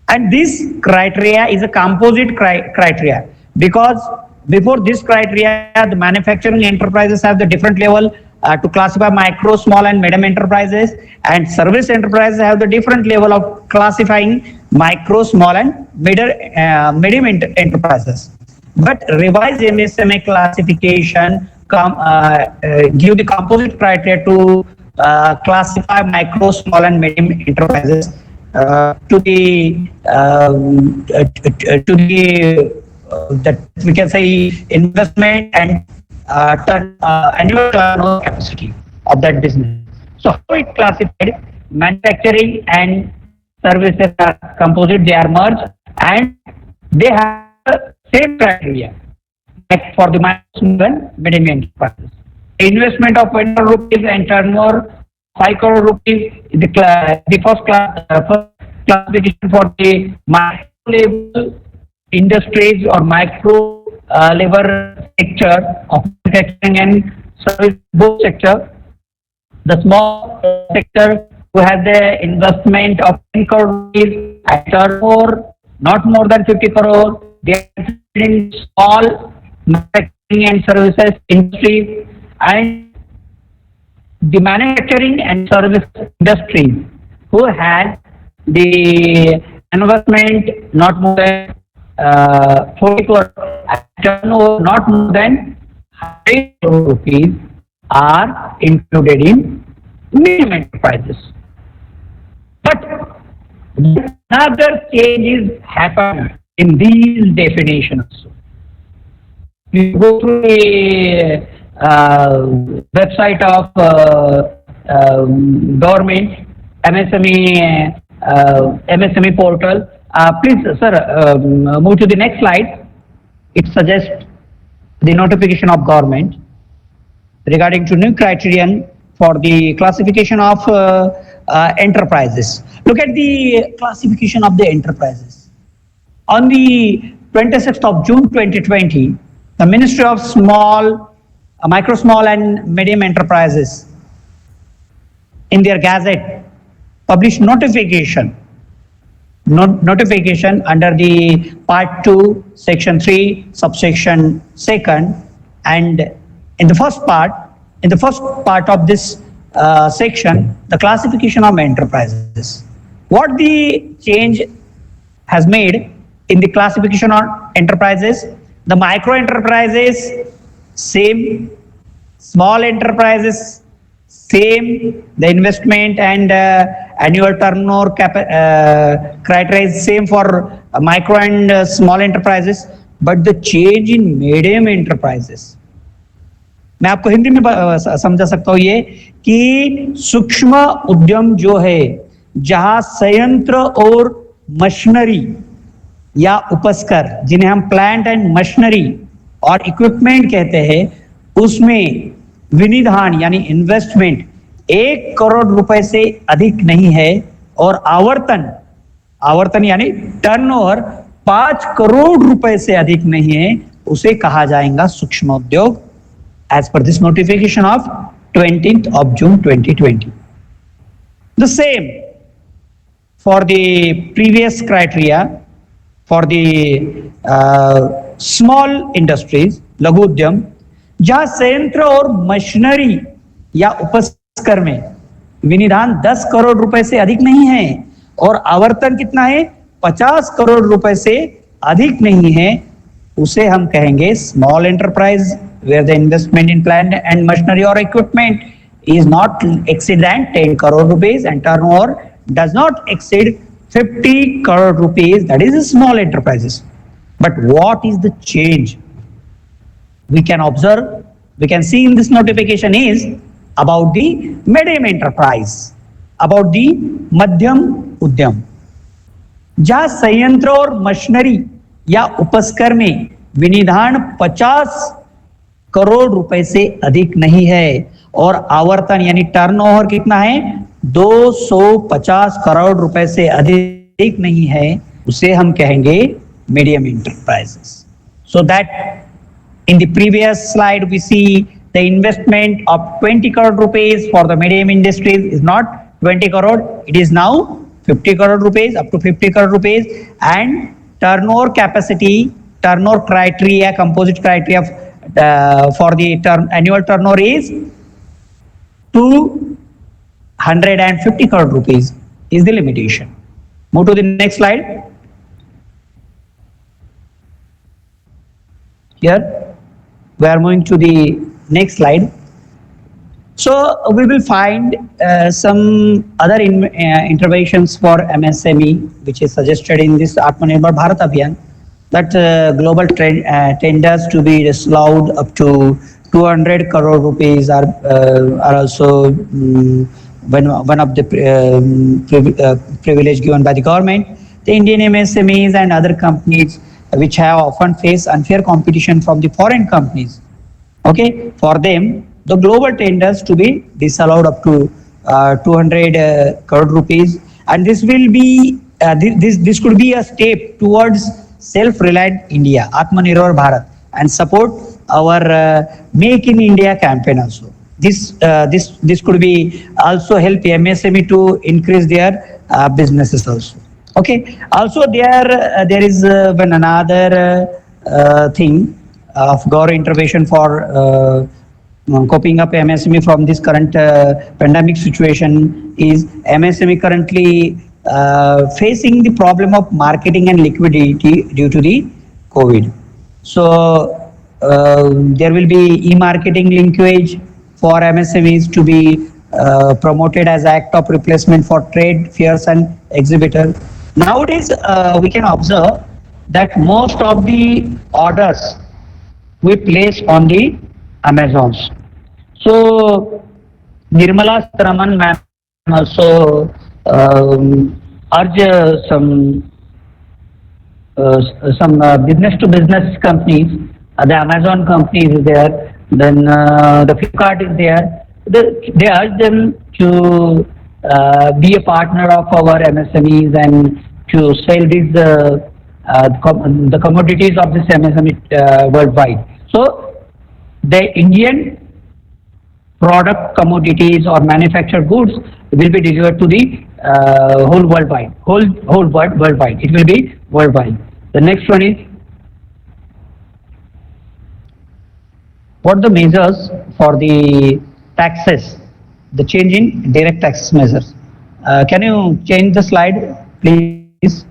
And this criteria is a composite criteria, because before this criteria, the manufacturing enterprises have the different level to classify micro, small and medium enterprises, and service enterprises have the different level of classifying micro, small and medium enterprises. But revised MSME classification give the composite criteria to classify micro, small and medium enterprises to the that we can say investment and annual turnover capacity of that business. So how it classified? Manufacturing and services are composite, they are merged, and they have the same criteria like for the micro, small and medium enterprises. Investment of 20 crore rupees and turnover 5 crore rupees, the first classification for the micro level industries or micro labor sector of manufacturing and service both sector. The small sector who has the investment of 10 crore rupees at turnover not more than 50 crore, they are in small manufacturing and services industries, and the manufacturing and service industries who has the investment not more than 40 crore, turnover not more than 100 crore rupees are included in medium enterprises. But another change is happened in these definitions. You go to the website of government MSME portal. Please, sir, move to the next slide. It suggests the notification of government regarding to new criterion for the classification of enterprises. Look at the classification of the enterprises. On the 26th of June 2020, the Ministry of Micro, Small and Medium Enterprises in their gazette published notification under the part 2 section 3 subsection 2nd, and in the first part of this section, the classification of enterprises. What the change has made in the classification of enterprises? The micro enterprises same, small enterprises same, the investment and annual turnover criteria is same for micro and small enterprises, but the change in medium enterprises, मैं आपको हिंदी में समझा सकता हूं ये कि सूक्ष्म उद्यम जो है, जहां संयंत्र और मशीनरी या उपस्कर, जिन्हें हम प्लांट एंड मशीनरी और इक्विपमेंट कहते हैं, उसमें विनिधान यानी इन्वेस्टमेंट 1 करोड़ रुपए से अधिक नहीं है और आवर्तन यानी टर्नओवर 5 करोड़ रुपए से अधिक नहीं है, उसे कहा जाएगा सूक्ष्म उद्योग, as per this notification of 20th of June 2020. The same for the previous criteria for the small industries, लघु उद्यम, जहां संयंत्र और मशीनरी या उपस्कर में विनिधान 10 करोड़ रुपए से अधिक नहीं है और आवर्तन कितना है, 50 करोड़ रुपए से अधिक नहीं है, उसे हम कहेंगे small enterprise, where the investment in plant and machinery or equipment is not exceed than 10 crore rupees and turnover does not exceed 50 crore rupees, that is small enterprises. But what is the change we can observe, we can see in this notification is about the medium enterprise, about the madhyam udyam, जहां संयंत्र और machinery या उपस्कर में विनिधान 50 करोड़ रुपए से अधिक नहीं है और आवर्तन यानी टर्नओवर कितना है, 250 करोड़ रुपए से अधिक नहीं है, उसे हम कहेंगे medium enterprises. So that in the previous slide we see the investment of 20 crore rupees for the medium industries is not 20 crore, it is now 50 crore rupees, up to 50 crore rupees, and turnover capacity, turnover criteria, composite criteria for the annual turnover is 250 crore rupees is the limitation. Move to the next slide. Here we are moving to the next slide. So we will find some other interventions for MSME which is suggested in this Atmanirbhar Bharat Abhiyan, that global tenders to be disallowed up to 200 crore rupees are also one of the privilege given by the government. The Indian MSMEs and other companies which have often faced unfair competition from the foreign companies, okay, for them the global tenders to be disallowed up to 200 crore rupees, and this will be this could be a step towards self-reliant India, Atmanirbhar Bharat, and support our Make in India campaign also. This could be also help MSME to increase their businesses also. Okay. Also, there is one another thing of government intervention for coping up MSME from this current pandemic situation is MSME currently facing the problem of marketing and liquidity due to the COVID. So there will be e-marketing linkage for MSMEs to be promoted as act of replacement for trade fairs and exhibitor. Nowadays, we can observe that most of the orders we place on the Amazons. So Nirmala Sitharaman ma'am also urge business to business companies. The Amazon companies is there, then the Flipkart is there. They urge them to be a partner of our MSMEs and to sell these the commodities of this MSME worldwide. So the Indian product commodities or manufactured goods will be delivered to the whole worldwide, whole world worldwide. It will be worldwide. The next one is what the measures for the taxes, the change in direct tax measures. Can you change the slide, please?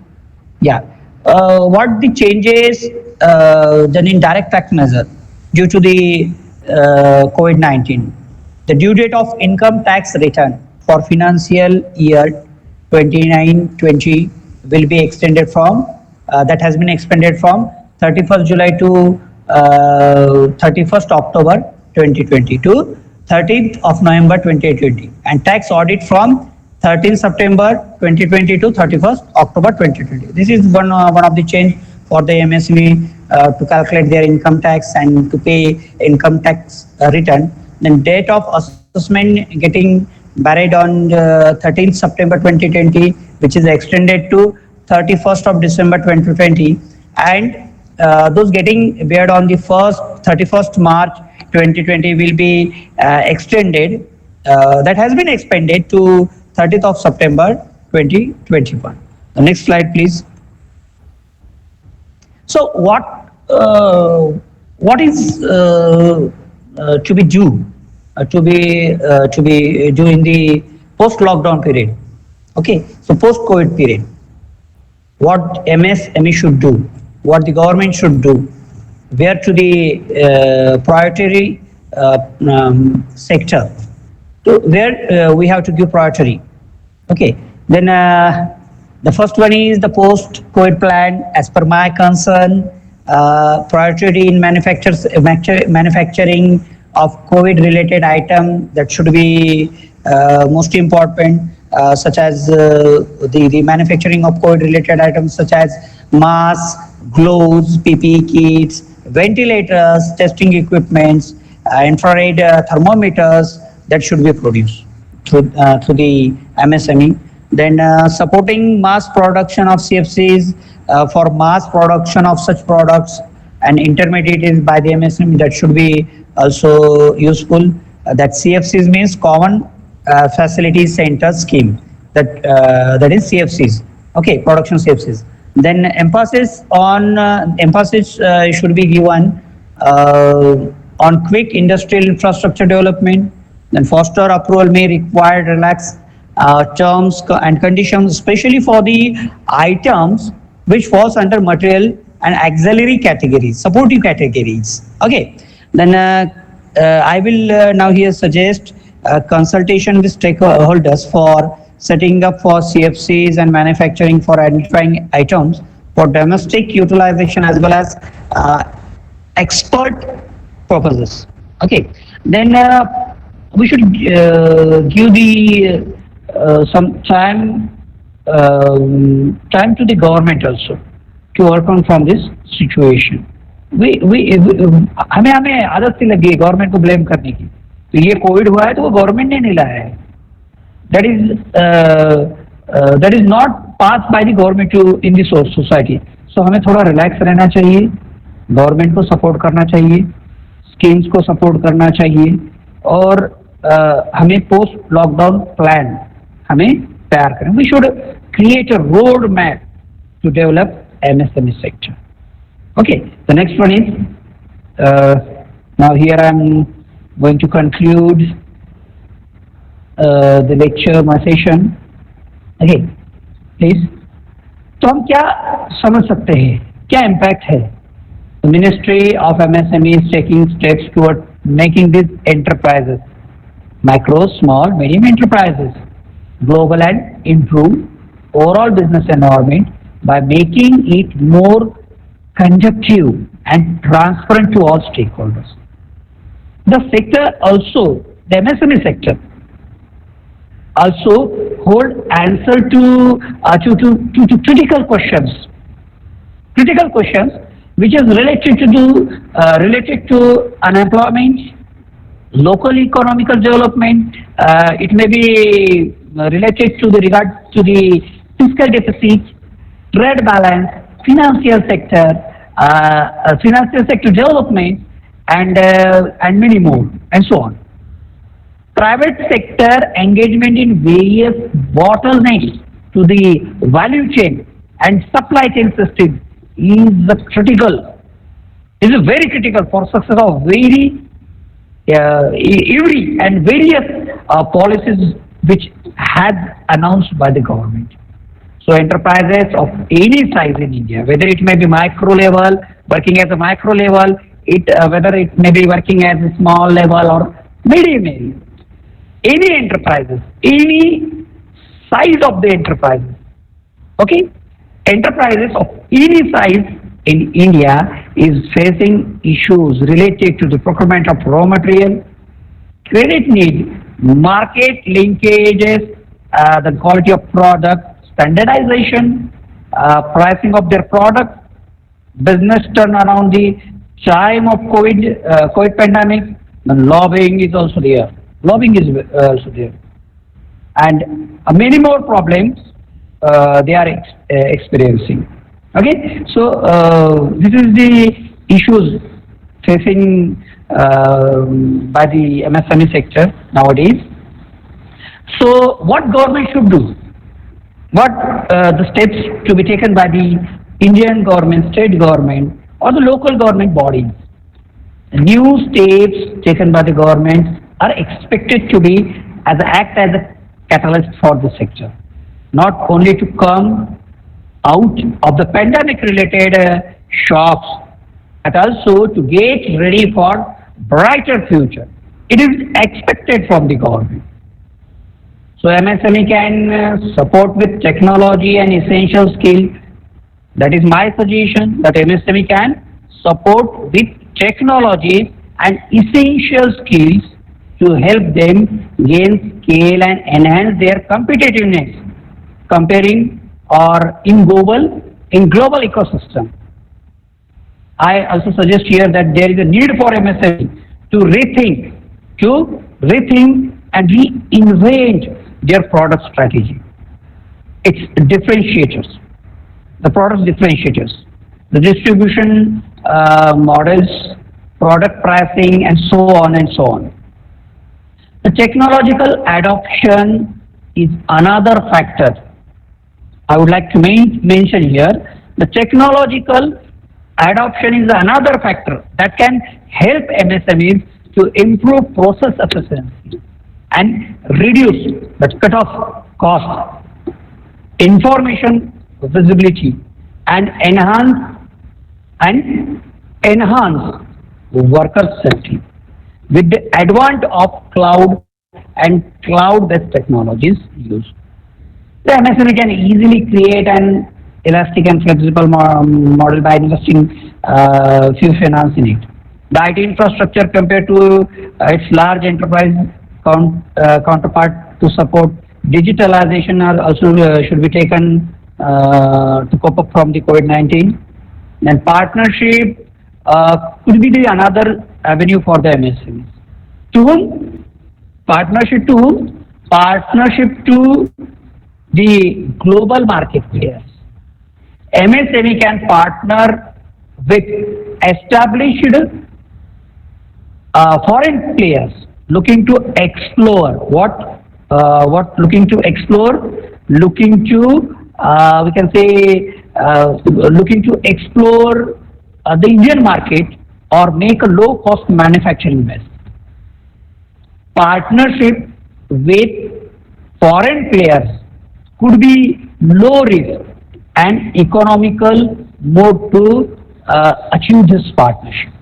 Yeah. What the changes done in direct tax measure due to the COVID-19? The due date of income tax return for financial year 29-20 will be extended from that has been extended from 31st July to 31st October 2020 to 13th of November 2020, and tax audit from 13th September 2020 to 31st October 2020. This is one of the change for the MSME to calculate their income tax and to pay income tax return. Then date of assessment getting varied on 13th September 2020, which is extended to 31st of December 2020, and those getting varied on the 31st March 2020 will be extended. That has been expanded to 30th of September 2021. The next slide, please. So what is to be due to be due in the post lockdown period? Okay, so post COVID period, what MSME should do, what the government should do, where to the priority sector, to where we have to give priority. Okay, then the first one is the post COVID plan. As per my concern, priority in manufacturing of COVID related item that should be most important, such as the manufacturing of COVID related items such as masks, gloves, PPE kits, ventilators, testing equipments, infrared thermometers that should be produced through the MSME. Then supporting mass production of CFCs for mass production of such products and intermediates by the MSME, that should be also useful. That CFCs means common facility center scheme. That is CFCs. Okay, production CFCs. Then emphasis should be given on quick industrial infrastructure development. Then foster approval may require relaxed terms and conditions, especially for the items which falls under material and auxiliary categories, supportive categories. Okay. Then I will now here suggest consultation with stakeholders for setting up for CFCs and manufacturing for identifying items for domestic utilization as well as export purposes. Okay. Then we should give the some time to the government also to work on from this situation. हमें आदत सी लगी है government को blame करने की, तो ये Covid हुआ है तो वो गवर्नमेंट ने नहीं लाया है. that is not passed by the government to in the society. So हमें थोड़ा रिलैक्स रहना चाहिए गवर्नमेंट को सपोर्ट करना चाहिए, स्कीम्स को सपोर्ट करना चाहिए और हमें पोस्ट लॉकडाउन प्लान हमें तैयार करें. We should create a roadmap to develop MSME sector. Okay, the next one is now here I am going to conclude the lecture, my session. Okay, please. तो हम क्या समझ सकते हैं, क्या impact है? The Ministry of MSME is taking steps toward making these enterprises, micro, small, medium enterprises, global and improve overall business environment by making it more conducive and transparent to all stakeholders. The sector also, the MSME sector, also hold answer to critical questions which is related to unemployment, local economical development. It may be related to the regard to the fiscal deficit, trade balance, financial sector development, and many more, and so on. Private sector engagement in various bottlenecks to the value chain and supply chain system is very critical for success of every and various policies which had announced by the government. So enterprises of any size in India, whether it may be micro level, working as a micro level, whether it may be working as a small level or medium level, any enterprises, any size of the enterprises, okay, enterprises of any size in India is facing issues related to the procurement of raw material, credit need, market linkages, the quality of product, standardization, pricing of their product, business turnaround, the time of COVID pandemic, and lobbying is also there. And many more problems they are experiencing. Okay, so this is the issues facing by the MSME sector nowadays. So what government should do? What the steps to be taken by the Indian government, state government, or the local government bodies? New steps taken by the government are expected to be act as a catalyst for the sector, not only to come out of the pandemic related shocks, but also to get ready for brighter future. It is expected from the government. So MSME can support with technology and essential skill. That is my suggestion, that MSME can support with technology and essential skills to help them gain scale and enhance their competitiveness comparing or in global ecosystem. I also suggest here that there is a need for MSME to rethink and reinvent their product strategy. Its differentiators, the product differentiators, the distribution models, product pricing, and so on and so on. The technological adoption is another factor. I would like to mention here, the technological adoption is another factor that can help MSMEs to improve process efficiency and reduce the cut-off cost, information visibility, and enhance worker safety. With the advent of cloud and cloud-based technologies used, the MSME can easily create an elastic and flexible model by investing few finance in it. The IT infrastructure compared to its large enterprise counterpart to support digitalization are also should be taken to cope up from the COVID-19. Then partnership could be the another avenue for the MSMEs. To whom? Partnership to whom? Partnership to the global market players. MSME can partner with established foreign players looking to explore what looking to explore, looking to we can say looking to explore the Indian market or make a low cost manufacturing base. Partnership with foreign players could be low risk and economical mode to achieve this partnership.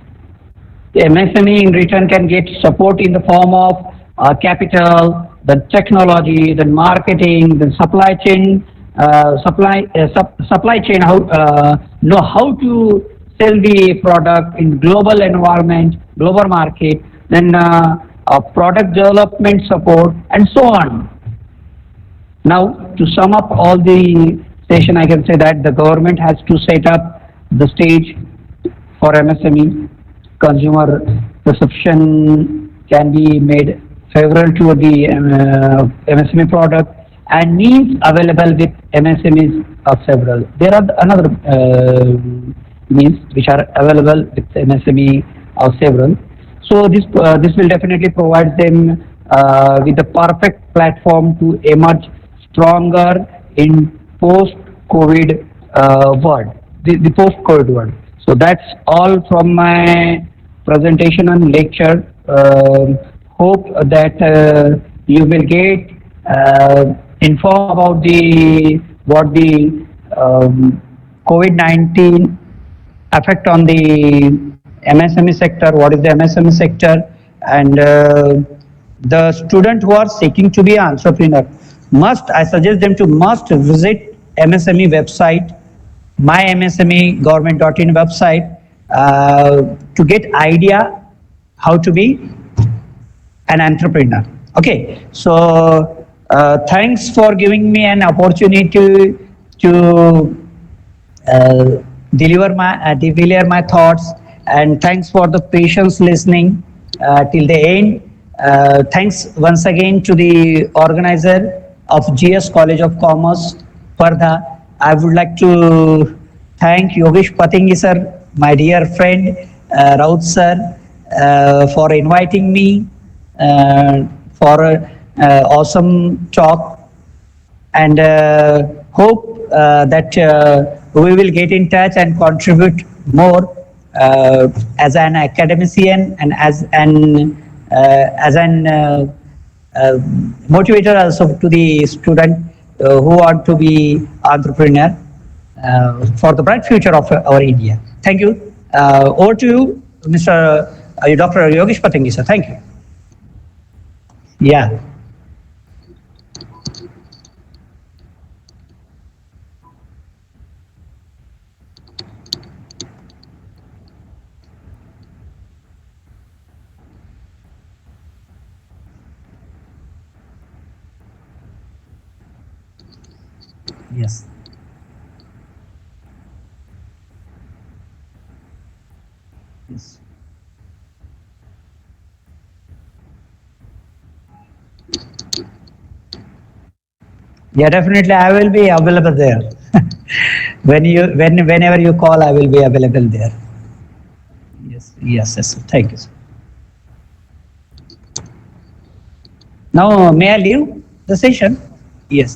The MSME in return can get support in the form of capital, the technology, the marketing, the supply chain, how know how to sell the product in global environment, global market, then product development support, and so on. Now, to sum up all the session, I can say that the government has to set up the stage for MSME. Consumer perception can be made favorable to the MSME product, and means available with MSMEs are several. There are another means which are available with MSME are several. So this will definitely provide them with the perfect platform to emerge stronger in post-COVID world, the post-COVID world. So that's all from my presentation and lecture. Hope that you will get informed about the what the COVID-19 effect on the MSME sector, what is the MSME sector, and the student who are seeking to be an entrepreneur I suggest them to must visit MSME website, mymsmegovernment.in website, to get idea how to be an entrepreneur. Okay, so thanks for giving me an opportunity to deliver my thoughts, and thanks for the patience listening till the end. Thanks once again to the organizer of GS College of Commerce, Pardha. I would like to thank Yogesh Patingi sir, my dear friend, Raut sir, for inviting me for awesome talk, and hope that we will get in touch and contribute more as an academician and as an motivator also to the student who want to be entrepreneur for the bright future of our India. Thank you. Over to you, Mr. Dr. Yogesh Patingi, sir. Thank you. Yeah. Yes. Yes. Yeah, definitely. I will be available there. Whenever you call, I will be available there. Yes. Yes. Yes. Thank you, sir. Now, may I leave the session? Yes.